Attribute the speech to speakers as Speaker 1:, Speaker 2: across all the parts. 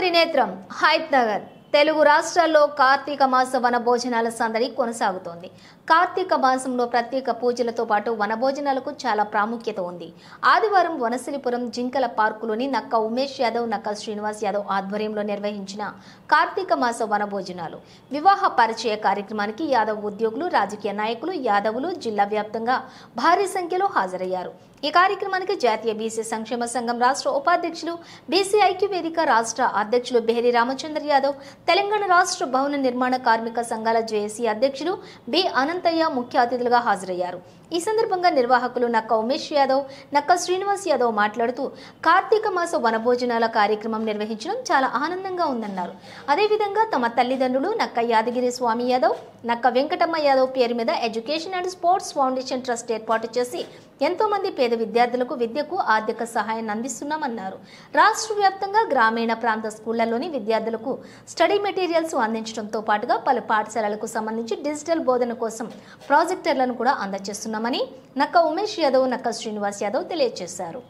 Speaker 1: త్రినేత్రం హైత్ నగర్ తెలుగు రాష్ట్రాల్లో కార్తీక మాస వనభోజనాల సందడి కొనసాగుతోంది. కార్తీక మాసంలో ప్రత్యేక పూజలతో పాటు వనభోజనాలకు చాలా ప్రాముఖ్యత ఉంది. ఆదివారం వనశిలిపురం జింకల పార్కులోని నక్క ఉమేష్ యాదవ్, నక్క శ్రీనివాస్ యాదవ్ ఆధ్వర్యంలో నిర్వహించిన కార్తీక మాస వనభోజనాలు వివాహ పరిచయ కార్యక్రమానికి యాదవ్ ఉద్యోగులు, రాజకీయ నాయకులు, యాదవులు జిల్లా వ్యాప్తంగా భారీ సంఖ్యలో హాజరయ్యారు. ఈ కార్యక్రమానికి జాతీయ బీసీ సంక్షేమ సంఘం రాష్ట్ర ఉపాధ్యక్షులు, బీసీ ఐక్య వేదిక రాష్ట్ర అధ్యక్షులు బెహరి రామచంద్ర యాదవ్, తెలంగాణ రాష్ట్ర భవన నిర్మాణ కార్మిక సంఘాల జేఏసీ అధ్యక్షులు బి అనంతయ్య ముఖ్య అతిథులుగా హాజరయ్యారు. ఈ సందర్భంగా నిర్వాహకులు నక్క ఉమేష్ యాదవ్, నక్క శ్రీనివాస్ యాదవ్ మాట్లాడుతూ కార్తీక మాస వనభోజనాల కార్యక్రమం నిర్వహించడం చాలా ఆనందంగా ఉందన్నారు. అదేవిధంగా తమ తల్లిదండ్రులు నక్క యాదగిరి స్వామి యాదవ్, నక్క వెంకటమ్మ యాదవ్ పేరు మీద education and sports foundation trust ఏర్పాటు చేసి ఎంతో మంది పేద విద్యార్థులకు విద్యకు ఆర్థిక సహాయాన్ని అందిస్తున్నామన్నారు. రాష్ట్ర వ్యాప్తంగా గ్రామీణ ప్రాంత స్కూళ్లలోని విద్యార్థులకు స్టడీ మెటీరియల్స్ అందించడంతో పాటుగా పలు పాఠశాలలకు సంబంధించి డిజిటల్ బోధన కోసం ప్రాజెక్టర్లను కూడా అందజేస్తున్నామని నక్క ఉమేష్ యాదవ్, నక్క శ్రీనివాస్ యాదవ్ తెలియజేశారు.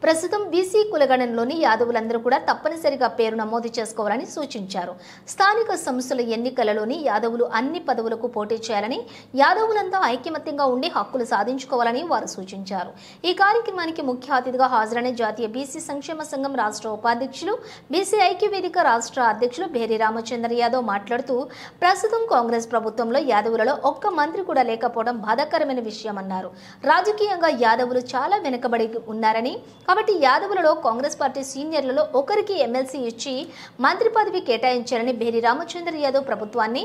Speaker 1: ప్రస్తుతం బీసీ కులగణంలోని యాదవులందరూ కూడా తప్పనిసరిగా పేరు నమోదు చేసుకోవాలని సూచించారు. స్థానిక సంస్థల ఎన్నికలలోని యాదవులు అన్ని పదవులకు పోటీ చేయాలని, యాదవులంతా ఐకమత్యంగా ఉండి హక్కులు సాధించుకోవాలని వారు సూచించారు. ఈ కార్యక్రమానికి ముఖ్య అతిథిగా హాజరైన జాతీయ బీసీ సంక్షేమ సంఘం రాష్ట్ర ఉపాధ్యక్షులు, బీసీ ఐక్య వేదిక రాష్ట్ర అధ్యక్షులు బెహరి రామచంద్ర యాదవ్ మాట్లాడుతూ ప్రస్తుతం కాంగ్రెస్ ప్రభుత్వంలో యాదవులలో ఒక్క మంత్రి కూడా లేకపోవడం బాధాకరమైన విషయమన్నారు. రాజకీయంగా యాదవులు చాలా వెనుకబడి ఉన్నారని, కాబట్టి యాదవులలో కాంగ్రెస్ పార్టీ సీనియర్లలో ఒకరికి ఎమ్మెల్సీ ఇచ్చి మంత్రి పదవి కేటాయించాలని బెహరి రామచంద్ర యాదవ్ ప్రభుత్వాన్ని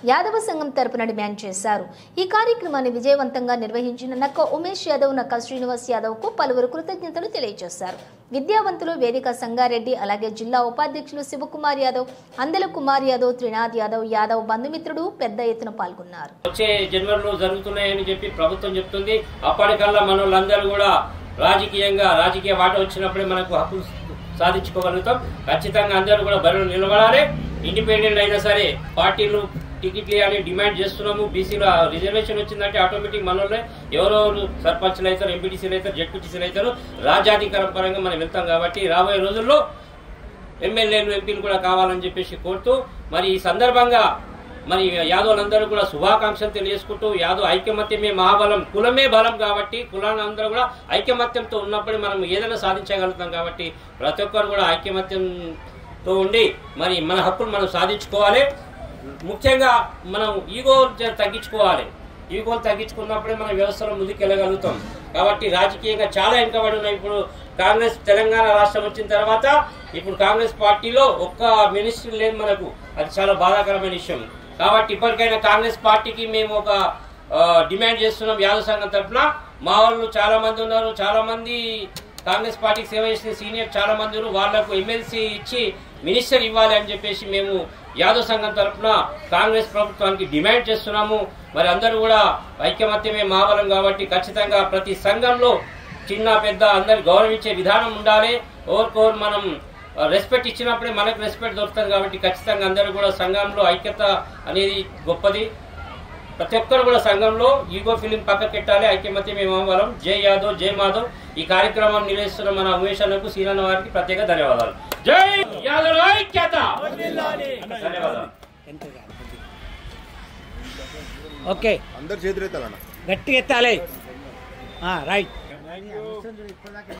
Speaker 1: యాదవ సంఘం తరపున డిమాండ్ చేశారు. ఈ కార్యక్రమాన్ని విజయవంతంగా నిర్వహించిన నక్క ఉమేష్ యాదవ్, నక్క శ్రీనివాస్ యాదవ్ కు పలువురు కృతజ్ఞతలు తెలియజేశారు. విద్యావంతులు వేదిక సంగారెడ్డి, అలాగే జిల్లా ఉపాధ్యక్షులు శివకుమార్ యాదవ్, అందల కుమార్ యాదవ్, త్రినాథ్ యాదవ్, యాదవ్ బంధుమిత్రుడు పెద్ద ఎత్తున పాల్గొన్నారు.
Speaker 2: వచ్చే జనవరిలో జరుగుతున్నాయని చెప్పి ప్రభుత్వం చెప్తుంది. అప్పటికల్లా మనోళ్ళందరూ కూడా రాజకీయ వాట వచ్చినప్పుడే మనకు హక్కులు సాధించుకోగలుగుతాం. ఖచ్చితంగా అందరూ కూడా బరిలో నిలబడాలి. ఇండిపెండెంట్ అయినా సరే పార్టీలు టికెట్లు ఇవ్వాలి డిమాండ్ చేస్తున్నాము. బీసీలో రిజర్వేషన్ వచ్చిందంటే ఆటోమేటిక్ మనోళ్ళే ఎవరెవరు సర్పంచ్లు అవుతారు, ఎంపీటీసీలు అవుతారు, జెడ్పీటీసీలు అవుతారు. రాజ్యాధికారం పరంగా మనం వెళ్తాం కాబట్టి రాబోయే రోజుల్లో ఎమ్మెల్యేలు, ఎంపీలు కూడా కావాలని చెప్పేసి కోరుతూ మరి ఈ సందర్భంగా మరి యాదవులందరూ కూడా శుభాకాంక్షలు తెలియజేసుకుంటూ యాదవ్ ఐకమత్యమే మహాబలం, కులమే బలం కాబట్టి కులాలందరూ కూడా ఐకమత్యంతో ఉన్నప్పుడే మనం ఏదైనా సాధించగలుగుతాం. కాబట్టి ప్రతి ఒక్కరు కూడా ఐకమత్యంతో ఉండి మరి మన హక్కులు మనం సాధించుకోవాలి. ముఖ్యంగా మనం ఈగోలు తగ్గించుకోవాలి. ఈగోలు తగ్గించుకున్నప్పుడే మన వ్యవస్థలో ముందుకు వెళ్ళగలుగుతాం. కాబట్టి రాజకీయంగా చాలా వెనుకబడి ఉన్నాయి. ఇప్పుడు కాంగ్రెస్ తెలంగాణ రాష్ట్రం వచ్చిన తర్వాత ఇప్పుడు కాంగ్రెస్ పార్టీలో ఒక్క మినిస్ట్రీ లేదు మనకు. అది చాలా బాధాకరమైన విషయం. కాబట్టి ఇప్పటికైనా కాంగ్రెస్ పార్టీకి మేము ఒక డిమాండ్ చేస్తున్నాం. యాదవ్ సంఘం తరఫున మా వాళ్ళు చాలా మంది ఉన్నారు, చాలా మంది కాంగ్రెస్ పార్టీకి సేవ చేసిన సీనియర్ చాలా మంది ఉన్నారు. వాళ్లకు ఎమ్మెల్సీ ఇచ్చి మినిస్టర్ ఇవ్వాలి అని చెప్పేసి మేము యాదవ్ సంఘం తరఫున కాంగ్రెస్ ప్రభుత్వానికి డిమాండ్ చేస్తున్నాము. మరి అందరూ కూడా ఐకమత్యమే మహాబలం కాబట్టి ఖచ్చితంగా ప్రతి సంఘంలో చిన్న పెద్ద అందరు గౌరవించే విధానం ఉండాలి. ఓవర్కోర్ మనం రెస్పెక్ట్ ఇచ్చినప్పుడే మనకు రెస్పెక్ట్ దొరుకుతుంది. కాబట్టి ఖచ్చితంగా అందరూ కూడా సంఘంలో ఐక్యత అనేది గొప్పది. ప్రతి ఒక్కరు కూడా సంఘంలో ఈగో ఫీలింగ్ పక్కకు పెట్టాలి. ఐక్యమత్యమే మహాబలం. జై యాదవ్, జై మాధవ్. ఈ కార్యక్రమం నిర్వహిస్తున్న మన ఉమేష్ అన్నకు, సీనన్న వారికి ప్రత్యేక ధన్యవాదాలు. జై యాదవ్ ఐక్యత. ధన్యవాదాలు.
Speaker 3: ఓకే,
Speaker 4: అందరు చేతులు ఎత్తాలన్న,
Speaker 3: గట్టిగా ఎత్తాలి. రైట్.